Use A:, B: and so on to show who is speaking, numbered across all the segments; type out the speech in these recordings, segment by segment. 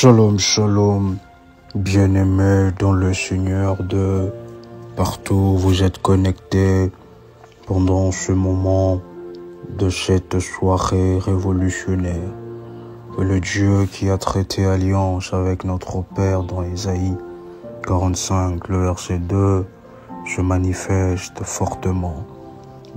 A: Shalom, shalom, bien-aimés dans le Seigneur de partout où vous êtes connectés pendant ce moment de cette soirée révolutionnaire. Que le Dieu qui a traité alliance avec notre Père dans Ésaïe 45, le verset 2, se manifeste fortement,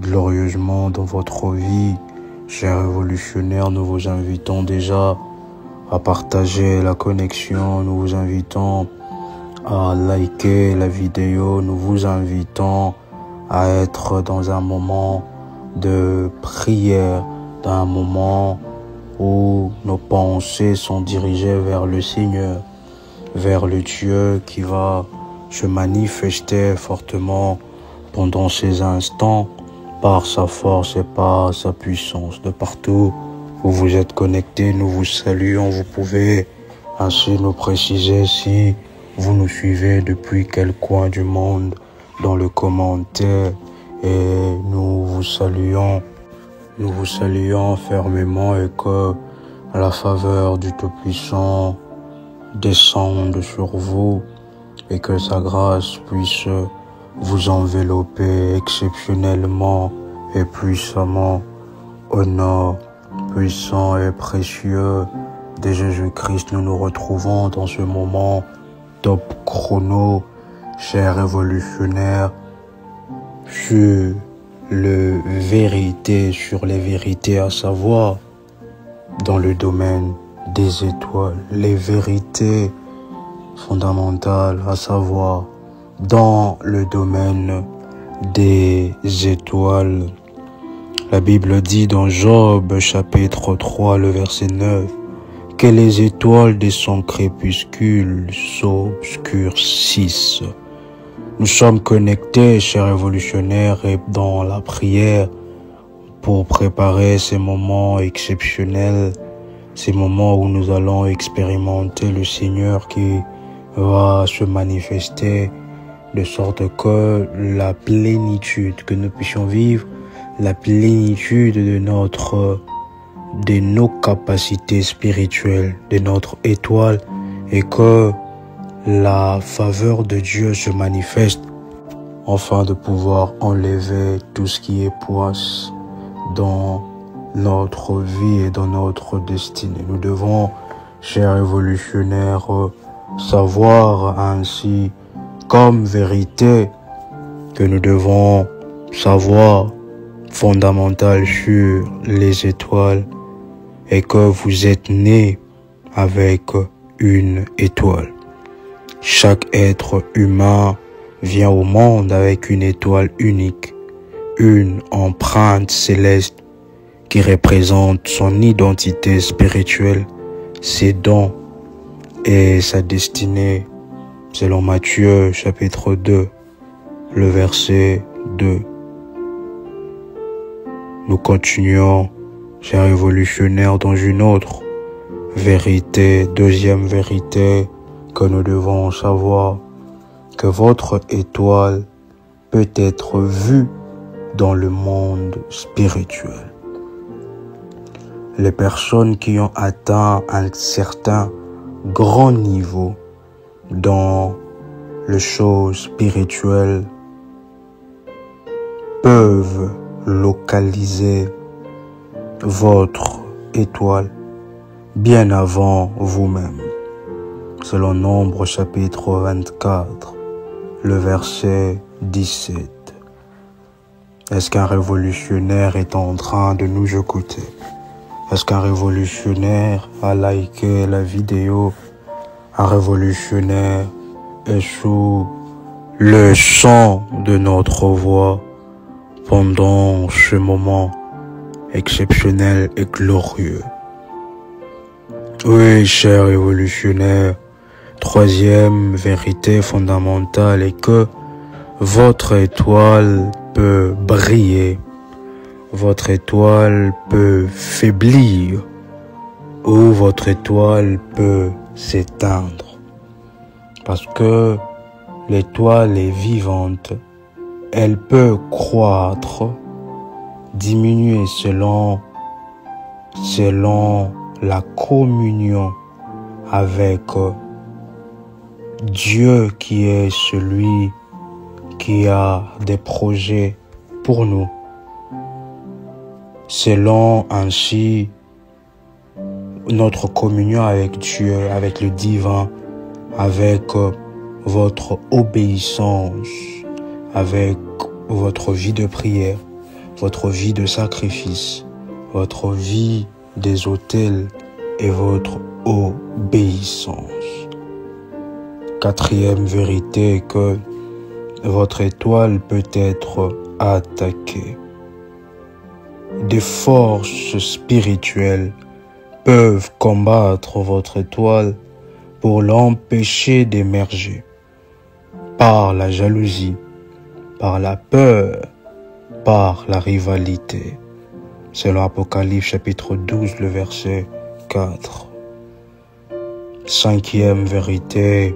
A: glorieusement dans votre vie. Chers révolutionnaires, nous vous invitons déjà à partager la connexion, nous vous invitons à liker la vidéo, nous vous invitons à être dans un moment de prière, dans un moment où nos pensées sont dirigées vers le Seigneur, vers le Dieu qui va se manifester fortement pendant ces instants par sa force et par sa puissance. De partout où vous êtes connectés, nous vous saluons. Vous pouvez ainsi nous préciser si vous nous suivez depuis quel coin du monde dans le commentaire, et nous vous saluons fermement, et que la faveur du Tout-Puissant descende sur vous et que sa grâce puisse vous envelopper exceptionnellement et puissamment au nom puissant et précieux de Jésus-Christ. Nous nous retrouvons dans ce moment top chrono, chers révolutionnaires, sur les vérités, à savoir dans le domaine des étoiles, les vérités fondamentales, à savoir dans le domaine des étoiles. La Bible dit dans Job chapitre 3, le verset 9, que les étoiles de son crépuscule s'obscurcissent. Nous sommes connectés, chers révolutionnaires, et dans la prière pour préparer ces moments exceptionnels, ces moments où nous allons expérimenter le Seigneur qui va se manifester de sorte que la plénitude, que nous puissions vivre la plénitude de nos capacités spirituelles, de notre étoile, et que la faveur de Dieu se manifeste afin de pouvoir enlever tout ce qui est poisse dans notre vie et dans notre destinée. Nous devons, chers révolutionnaires, savoir ainsi comme vérité que nous devons savoir fondamental sur les étoiles, et que vous êtes nés avec une étoile. Chaque être humain vient au monde avec une étoile unique, une empreinte céleste qui représente son identité spirituelle, ses dons et sa destinée, selon Matthieu chapitre 2, le verset 2. Nous continuons, chers révolutionnaires, dans une autre vérité, deuxième vérité que nous devons savoir, que votre étoile peut être vue dans le monde spirituel. Les personnes qui ont atteint un certain grand niveau dans les choses spirituelles peuvent localiser votre étoile bien avant vous-même. Selon Nombre chapitre 24, le verset 17. Est-ce qu'un révolutionnaire est en train de nous écouter? Est-ce qu'un révolutionnaire a liké la vidéo? Un révolutionnaire est sous le son de notre voix pendant ce moment exceptionnel et glorieux. Oui, chers révolutionnaires, troisième vérité fondamentale est que votre étoile peut briller, votre étoile peut faiblir, ou votre étoile peut s'éteindre. Parce que l'étoile est vivante, elle peut croître, diminuer selon la communion avec Dieu qui est celui qui a des projets pour nous. Selon ainsi notre communion avec Dieu, avec le divin, avec votre obéissance, avec votre vie de prière, votre vie de sacrifice, votre vie des autels et votre obéissance. Quatrième vérité, que votre étoile peut être attaquée. Des forces spirituelles peuvent combattre votre étoile pour l'empêcher d'émerger par la jalousie, par la peur, par la rivalité. Selon Apocalypse chapitre 12, le verset 4. Cinquième vérité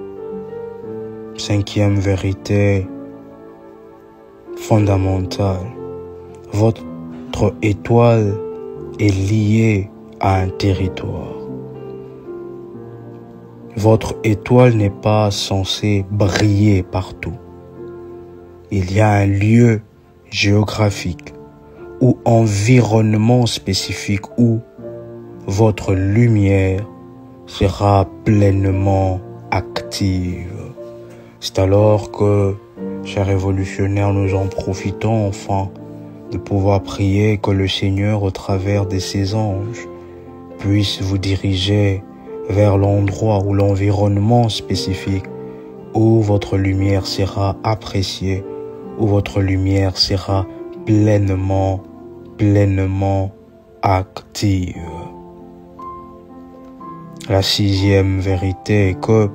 A: fondamentale. Votre étoile est liée à un territoire. Votre étoile n'est pas censée briller partout. Il y a un lieu géographique ou environnement spécifique où votre lumière sera pleinement active. C'est alors que, chers révolutionnaires, nous en profitons enfin de pouvoir prier que le Seigneur, au travers de ses anges, puisse vous diriger vers l'endroit ou l'environnement spécifique où votre lumière sera appréciée, où votre lumière sera pleinement active. La sixième vérité est que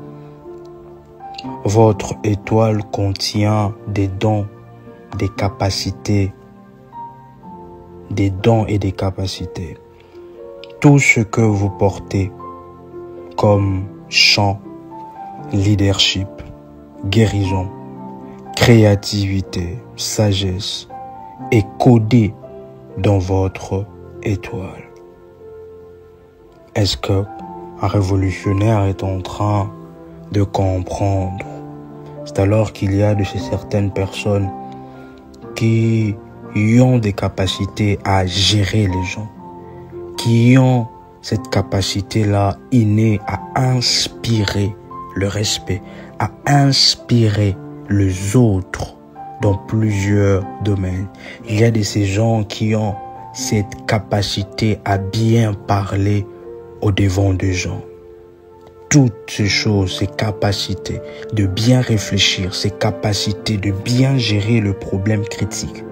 A: votre étoile contient des dons, des capacités, des dons et des capacités. Tout ce que vous portez comme chant, leadership, guérison, créativité, sagesse est codé dans votre étoile. Est-ce que un révolutionnaire est en train de comprendre? C'est alors qu'il y a de ces certaines personnes qui ont des capacités à gérer les gens, qui ont cette capacité-là innée à inspirer le respect, à inspirer les autres dans plusieurs domaines. Il y a de ces gens qui ont cette capacité à bien parler au devant des gens. Toutes ces choses, ces capacités de bien réfléchir, ces capacités de bien gérer le problème critique,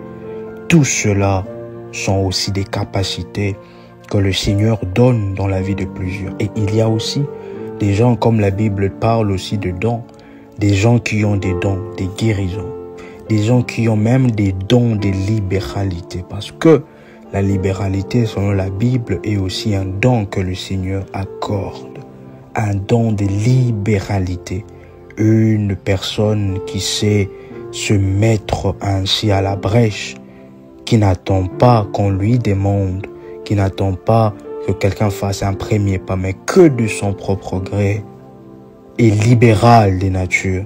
A: tout cela sont aussi des capacités que le Seigneur donne dans la vie de plusieurs. Et il y a aussi des gens, comme la Bible parle aussi de dons, des gens qui ont des dons, des guérisons, des gens qui ont même des dons de libéralité, parce que la libéralité, selon la Bible, est aussi un don que le Seigneur accorde, un don de libéralité. Une personne qui sait se mettre ainsi à la brèche, qui n'attend pas qu'on lui demande, qui n'attend pas que quelqu'un fasse un premier pas, mais que de son propre gré, est libéral des natures,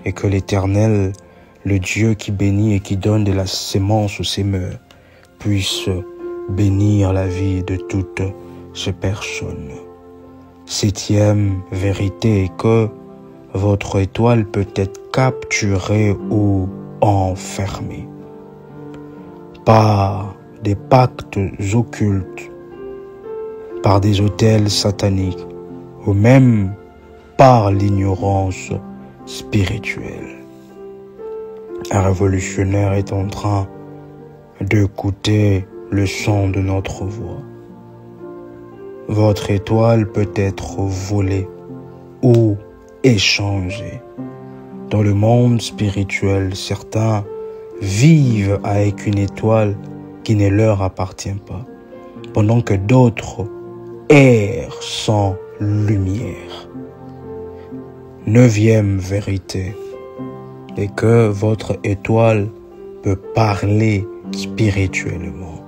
A: et que l'Éternel, le Dieu qui bénit et qui donne de la sémence aux semeurs, puisse bénir la vie de toutes ces personnes. Septième vérité est que votre étoile peut être capturée ou enfermée par des pactes occultes, par des autels sataniques ou même par l'ignorance spirituelle. Un révolutionnaire est en train d'écouter le son de notre voix. Votre étoile peut être volée ou échangée. Dans le monde spirituel, certains vivent avec une étoile qui ne leur appartient pas, pendant que d'autres errent sans lumière. Neuvième vérité est que votre étoile peut parler spirituellement.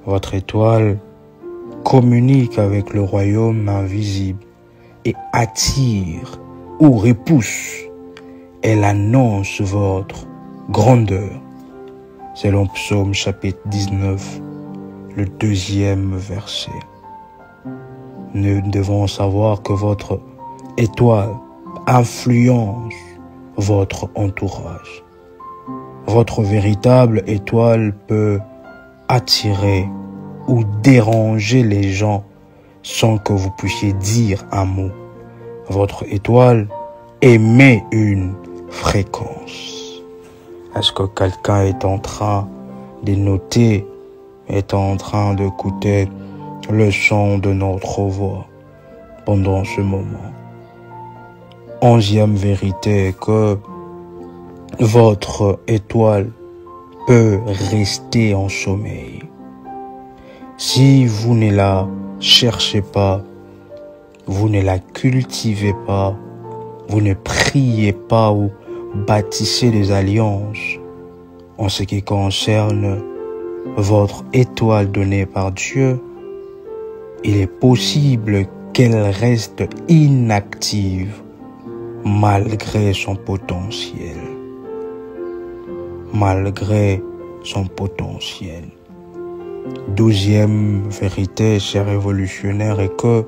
A: Votre étoile communique avec le royaume invisible et attire ou repousse. Elle annonce votre grandeur. Selon Psaume chapitre 19, le 2e verset. Nous devons savoir que votre étoile influence votre entourage. Votre véritable étoile peut attirer ou déranger les gens sans que vous puissiez dire un mot. Votre étoile émet une fréquence. Est-ce que quelqu'un est en train de noter, est en train d'écouter le son de notre voix pendant ce moment? 11e vérité est que votre étoile peut rester en sommeil. Si vous ne la cherchez pas, vous ne la cultivez pas, vous ne priez pas ou bâtissez des alliances en ce qui concerne votre étoile donnée par Dieu, il est possible qu'elle reste inactive malgré son potentiel. Malgré son potentiel. 12e vérité, chers révolutionnaires, est que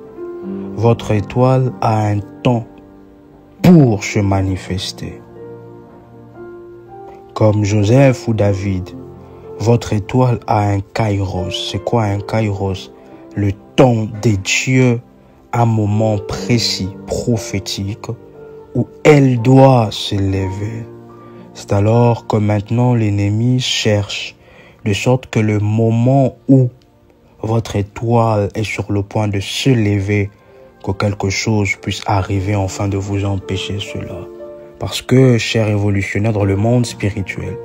A: votre étoile a un temps pour se manifester. Comme Joseph ou David, votre étoile a un kairos. C'est quoi un kairos? Le temps des dieux, un moment précis, prophétique, où elle doit s'élever. C'est alors que maintenant l'ennemi cherche, de sorte que le moment où votre étoile est sur le point de se lever, que quelque chose puisse arriver afin de vous empêcher cela. Parce que, chers révolutionnaires, dans le monde spirituel,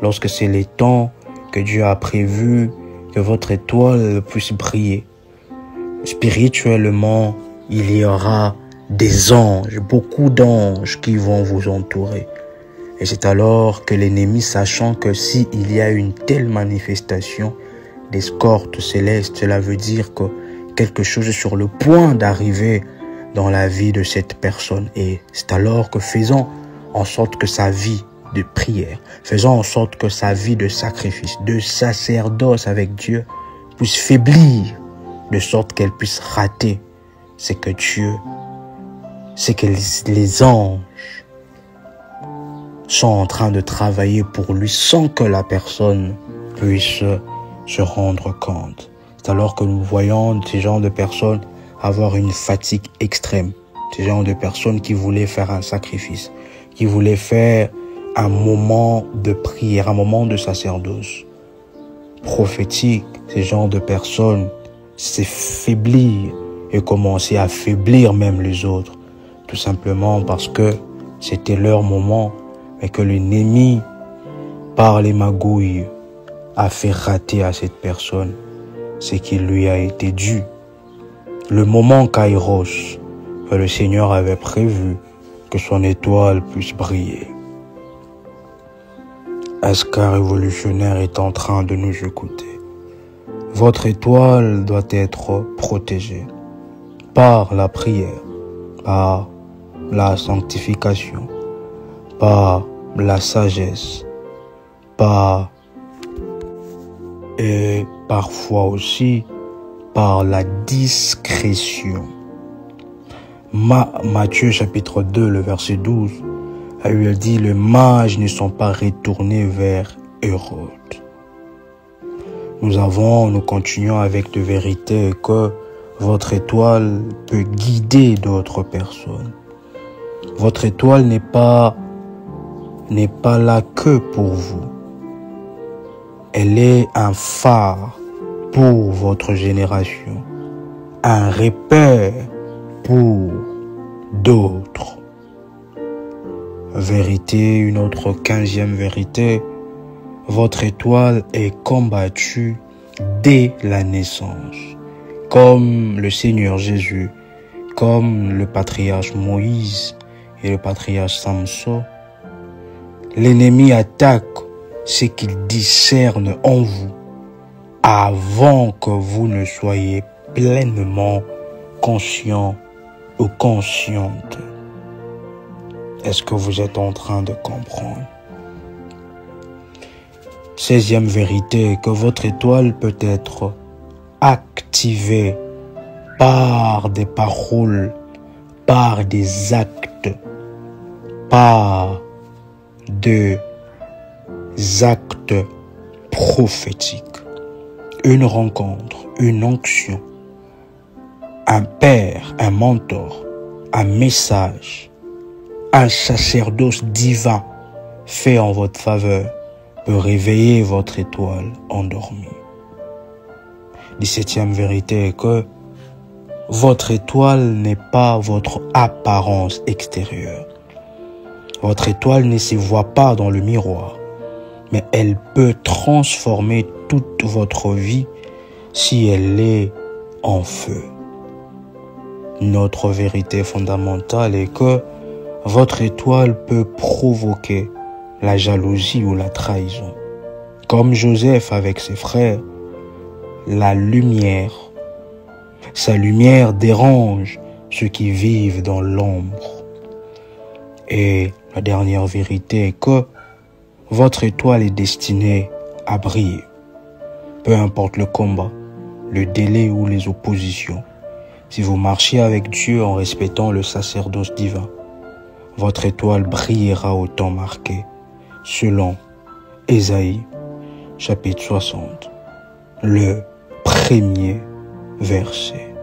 A: lorsque c'est les temps que Dieu a prévu que votre étoile puisse briller, spirituellement, il y aura des anges, beaucoup d'anges qui vont vous entourer. Et c'est alors que l'ennemi, sachant que s'il y a une telle manifestation d'escorte céleste, cela veut dire que quelque chose est sur le point d'arriver dans la vie de cette personne. Et c'est alors que faisons en sorte que sa vie de prière, faisons en sorte que sa vie de sacrifice, de sacerdoce avec Dieu puisse faiblir, de sorte qu'elle puisse rater ce que Dieu, ce que les anges sont en train de travailler pour lui sans que la personne puisse se rendre compte. C'est alors que nous voyons ces genres de personnes avoir une fatigue extrême. Ces genres de personnes qui voulaient faire un sacrifice, qui voulaient faire un moment de prière, un moment de sacerdoce prophétique. Ces genres de personnes s'affaiblir et commencer à affaiblir même les autres. Tout simplement parce que c'était leur moment, mais que l'ennemi, par les magouilles, a fait rater à cette personne ce qui lui a été dû. Le moment Kairos que le Seigneur avait prévu que son étoile puisse briller. Est-ce qu'un révolutionnaire est en train de nous écouter? Votre étoile doit être protégée par la prière, par la sanctification, par la sagesse, par et parfois aussi par la discrétion. Matthieu chapitre 2, le verset 12, elle dit, les mages ne sont pas retournés vers Hérode. Nous continuons avec de vérité que votre étoile peut guider d'autres personnes. Votre étoile n'est pas là que pour vous. Elle est un phare pour votre génération, un repère pour d'autres. Vérité, une autre 15e vérité, votre étoile est combattue dès la naissance, comme le Seigneur Jésus, comme le patriarche Moïse et le patriarche Samson. L'ennemi attaque ce qu'il discerne en vous avant que vous ne soyez pleinement conscient ou consciente. Est-ce que vous êtes en train de comprendre? 16e vérité, que votre étoile peut être activée par des paroles, par des actes, par des actes prophétiques. Une rencontre, une onction, un père, un mentor, un message, un sacerdoce divin fait en votre faveur peut réveiller votre étoile endormie. 17e vérité est que votre étoile n'est pas votre apparence extérieure. Votre étoile ne se voit pas dans le miroir, mais elle peut transformer toute votre vie si elle est en feu. Notre vérité fondamentale est que votre étoile peut provoquer la jalousie ou la trahison. Comme Joseph avec ses frères, la lumière, sa lumière dérange ceux qui vivent dans l'ombre. Et la dernière vérité est que votre étoile est destinée à briller. Peu importe le combat, le délai ou les oppositions, si vous marchez avec Dieu en respectant le sacerdoce divin, votre étoile brillera au temps marqué, selon Ésaïe, chapitre 60, le premier verset.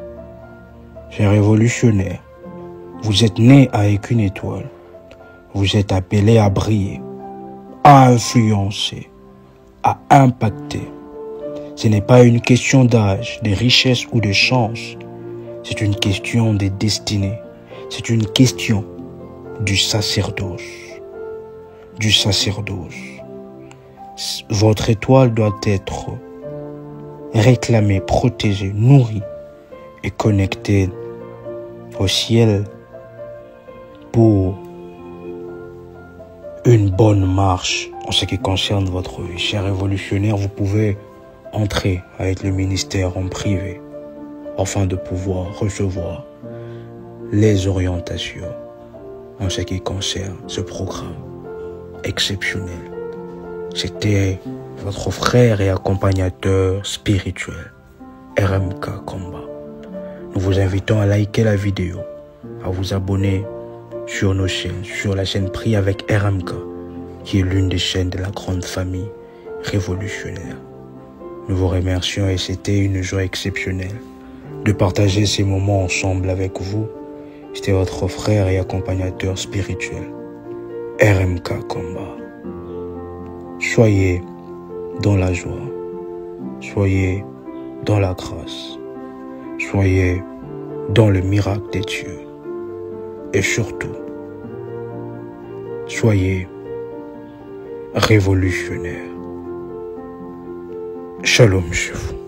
A: Chers révolutionnaires, vous êtes nés avec une étoile. Vous êtes appelés à briller, à influencer, à impacter. Ce n'est pas une question d'âge, de richesse ou de chance. C'est une question de destinée. C'est une question du sacerdoce. Du sacerdoce. Votre étoile doit être réclamée, protégée, nourrie et connectée au ciel pour une bonne marche en ce qui concerne votre vie. Chers révolutionnaires, vous pouvez entrer avec le ministère en privé afin de pouvoir recevoir les orientations en ce qui concerne ce programme exceptionnel. C'était votre frère et accompagnateur spirituel, RMK Komba. Nous vous invitons à liker la vidéo, à vous abonner sur nos chaînes, sur la chaîne Prie avec RMK, qui est l'une des chaînes de la grande famille révolutionnaire. Nous vous remercions et c'était une joie exceptionnelle de partager ces moments ensemble avec vous. C'était votre frère et accompagnateur spirituel, RMK Komba. Soyez dans la joie, soyez dans la grâce, soyez dans le miracle des dieux. Et surtout, soyez révolutionnaires. Shalom chez vous.